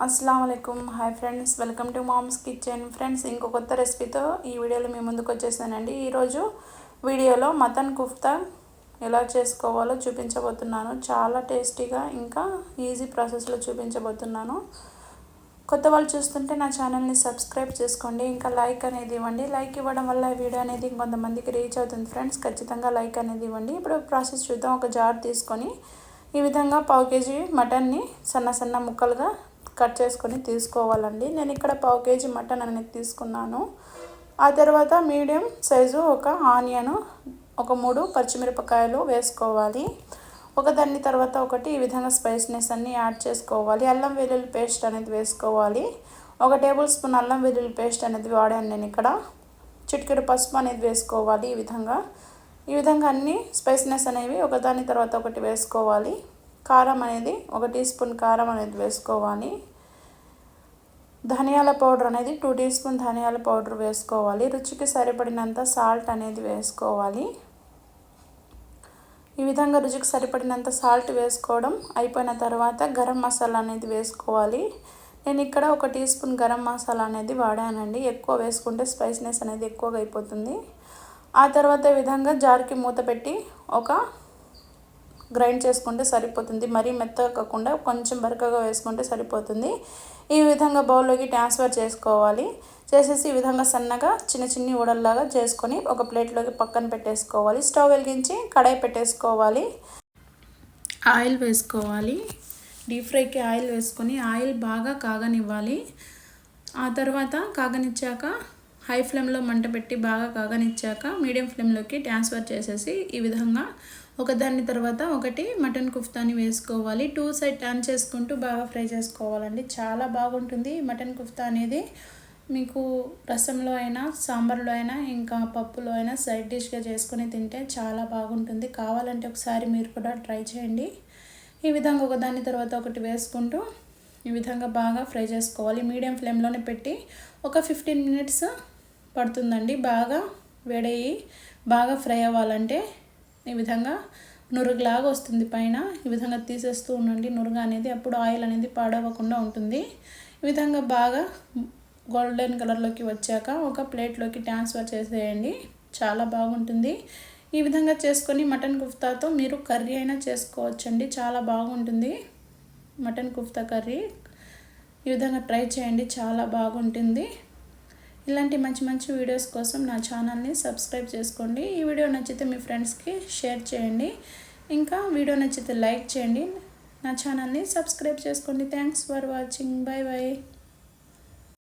अस्सलाम वालेकुम hi friends welcome to mom's kitchen friends ఇంకో కొత్త రెసిపీతో ఈ వీడియోలో మీ ముందుకు వచ్చేసానండి। ఈ రోజు వీడియోలో మటన్ కుఫ్తా ఎలా చేసుకోవాలో చూపించబోతున్నాను। చాలా టేస్టీగా ఇంకా ఈజీ ప్రాసెస్ లో చూపించబోతున్నాను। కొత్త వాళ్ళు చూస్తుంటే నా ఛానల్ ని సబ్స్క్రైబ్ చేసుకోండి, ఇంకా లైక్ అనేది ఇవ్వండి। లైక్ ఇవ్వడం వల్ల ఈ వీడియో అనేది కొంతమందికి రీచ్ అవుతుంది ఫ్రెండ్స్, ఖచ్చితంగా లైక్ అనేది ఇవ్వండి। ఇప్పుడు ప్రాసెస్ చూద్దాం। ఒక జార్ తీసుకొని ఈ విధంగా పావు కేజీ మటన్ ని సన్న సన్న ముక్కలుగా కట్ చేసుకొని తీసుకోవాలండి। నేను ఇక్కడ పావు కేజీ మటన్ అనేది తీసుకున్నాను। ఆ తర్వాత మీడియం సైజు ఒక ఆనియన్, ఒక 3 పచ్చిమిరపకాయలు వేసుకోవాలి। ఒకదాని తర్వాత ఒకటి ఈ విధంగా స్పైసీనెస్ అన్ని యాడ్ చేసుకోవాలి। అల్లం వెల్లుల్లి పేస్ట్ అనేది వేసుకోవాలి। 1 టేబుల్ స్పూన్ అల్లం వెల్లుల్లి పేస్ట్ అనేది వాడాను నేను ఇక్కడ। చిటికెడు పసుపు అనేది వేసుకోవాలి। ఈ విధంగా అన్ని స్పైసీనెస్ అనేవి ఒకదాని తర్వాత ఒకటి వేసుకోవాలి। కారం అనేది 1 టీ స్పూన్ కారం అనేది వేసుకోవాలి। ధనియాల పౌడర్ అనేది 2 టీ స్పూన్ ధనియాల పౌడర్ వేసుకోవాలి। రుచికి సరిపడినంత సాల్ట్ అనేది వేసుకోవాలి। ఈ విధంగా రుచికి సరిపడినంత సాల్ట్ వేసుకోవడం అయిపోయిన తర్వాత గరం మసాలా అనేది వేసుకోవాలి। నేను ఇక్కడ 1 టీ స్పూన్ గరం మసాలా అనేది వాడానండి। ఎక్కువ వేసుకుంటే స్పైసీనెస్ అనేది ఎక్కువగా అయిపోతుంది। ఆ తర్వాత ఈ విధంగా జార్కి మూత పెట్టి ఒక గ్రైండ్ చేసుకుంటే సరిపోతుంది। మరీ మెత్తగా కాకుండా కొంచెం బరకగా వేసుకుంటే సరిపోతుంది। ఈ విధంగా బౌల్లోకి ట్రాన్స్ఫర్ చేసుకోవాలి। చేసేసి ఈ విధంగా సన్నగా చిన్న వడల్లాగా చేసుకొని ఒక ప్లేట్లోకి పక్కన పెట్టేసుకోవాలి। స్టవ్ వెలిగించి కడాయి పెట్టేసుకోవాలి। ఆయిల్ వేసుకోవాలి। డీప్ ఫ్రైకి ఆయిల్ వేసుకొని ఆయిల్ బాగా కాగనివ్వాలి। ఆ తర్వాత కాగనిచ్చాక హై ఫ్లేమ్లో మంట పెట్టి బాగా కాగనిచ్చాక మీడియం ఫ్లేమ్లోకి ట్రాన్స్ఫర్ చేసేసి ఈ విధంగా ఒకదాని తర్వాత ఒకటి మటన్ కుఫ్తాని వేసుకోవాలి। 2 సైడ్ టర్న్ చేసుకుంటూ బాగా ఫ్రై చేసుకోవాలండి। చాలా బాగుంటుంది మటన్ కుఫ్తా అనేది। మీకు రసంలో అయినా సాంబార్లో అయినా ఇంకా పప్పులో అయినా సైడ్ డిష్గా చేసుకొని తింటే చాలా బాగుంటుంది। కావాలంటే ఒకసారి మీరు కూడా ట్రై చేయండి। ఈ విధంగా ఒకదాని తర్వాత ఒకటి వేసుకుంటూ ఈ విధంగా బాగా ఫ్రై చేసుకోవాలి। మీడియం ఫ్లేమ్లోనే పెట్టి ఒక 15 మినిట్స్ పడుతుందండి। బాగా వేడయ్యి బాగా ఫ్రై అవ్వాలంటే ఈ విధంగా నురుగులాగా వస్తుంది పైన। ఈ విధంగా తీసేస్తూ ఉండండి నురుగు అనేది, అప్పుడు ఆయిల్ అనేది పాడవకుండా ఉంటుంది। ఈ విధంగా బాగా గోల్డెన్ కలర్లోకి వచ్చాక ఒక ప్లేట్లోకి ట్రాన్స్ఫర్ చేసేయండి। చాలా బాగుంటుంది। ఈ విధంగా చేసుకొని మటన్ కుఫ్తాతో మీరు కర్రీ అయినా చేసుకోవచ్చండి। చాలా బాగుంటుంది మటన్ కుఫ్తా కర్రీ। ఈ విధంగా ట్రై చేయండి, చాలా బాగుంటుంది। ఇలాంటి మంచి వీడియోస్ కోసం నా ఛానల్ని సబ్స్క్రైబ్ చేసుకోండి। ఈ వీడియో నచ్చితే మీ ఫ్రెండ్స్కి షేర్ చేయండి, ఇంకా వీడియో నచ్చితే లైక్ చేయండి। నా ఛానల్ని సబ్స్క్రైబ్ చేసుకోండి। Thanks for watching, bye bye.